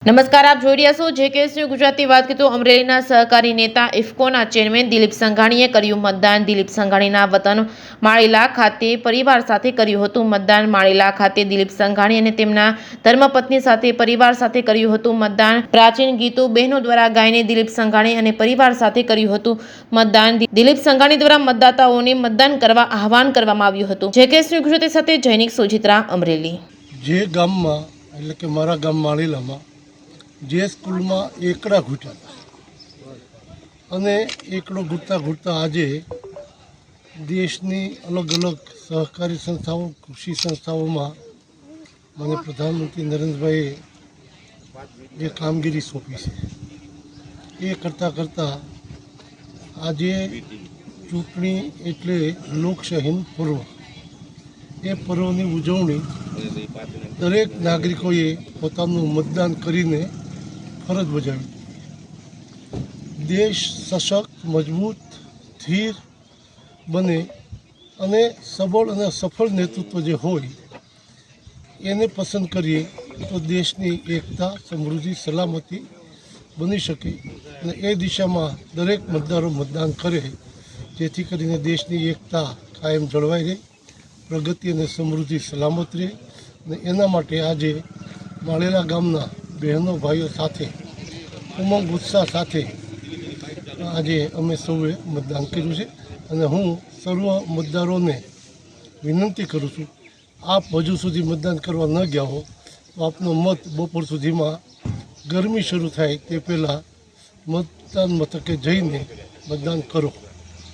નમસ્કાર, આપ જોઈ રહ્યા છો જેકેએસ ન્યૂઝ ગુજરાતી. વાત કરીએ તો અમરેલીના સહકારી નેતા ઇફકોના ચેરમેન દિલીપ સંઘાણીએ કર્યું મતદાન. દિલીપ સંઘાણીના વતન માળીલા ખાતે પરિવાર સાથે કર્યું હતું મતદાન. માળીલા ખાતે દિલીપ સંઘાણી અને તેમના ધર્મપત્ની સાથે પરિવાર સાથે કર્યું હતું મતદાન. પ્રાચીન ગીતો બહેનો દ્વારા ગાઈને દિલીપ સંઘાણી અને પરિવાર સાથે કર્યું હતું મતદાન. દિલીપ સંઘાણી દ્વારા મતદાતાઓને મતદાન કરવા આહવાન કરવામાં આવ્યું હતું. જેકેએસ ન્યૂઝ ગુજરાતી સાથે જૈનિક સોજિત્રા, અમરેલી. જે ગામમાં એટલે કે મારા ગામ માળીલામાં જે સ્કૂલમાં એકડા ઘૂંટ્યા હતા અને એકડો ઘૂંટતા આજે દેશની અલગ અલગ સહકારી સંસ્થાઓ, કૃષિ સંસ્થાઓમાં મને પ્રધાનમંત્રી નરેન્દ્રભાઈએ જે કામગીરી સોંપી છે એ કરતાં આજે ચૂંટણી એટલે લોકશાહીનું પર્વ. એ પર્વની ઉજવણી દરેક નાગરિકોએ પોતાનું મતદાન કરીને ફરજ બજાવી. દેશ સશક્ત, મજબૂત, સ્થિર બને અને સબળ અને સફળ નેતૃત્વ જે હોય એને પસંદ કરીએ તો દેશની એકતા, સમૃદ્ધિ, સલામતી બની શકે અને એ દિશામાં દરેક મતદારો મતદાન કરે જેથી કરીને દેશની એકતા કાયમ જળવાઈ રહે, પ્રગતિ અને સમૃદ્ધિ સલામત રહે. અને એના માટે આજે માળેલા ગામના બહેનો ભાઈઓ સાથે ઉમંગ ઉત્સાહ સાથે આજે અમે સૌએ મતદાન કર્યું છે. અને હું સર્વ મતદારોને વિનંતી કરું છું, આપ હજુ સુધી મતદાન કરવા ન ગયા હો તો આપનો મત બપોર સુધીમાં ગરમી શરૂ થાય તે પહેલાં મતદાન મથકે જઈને મતદાન કરો.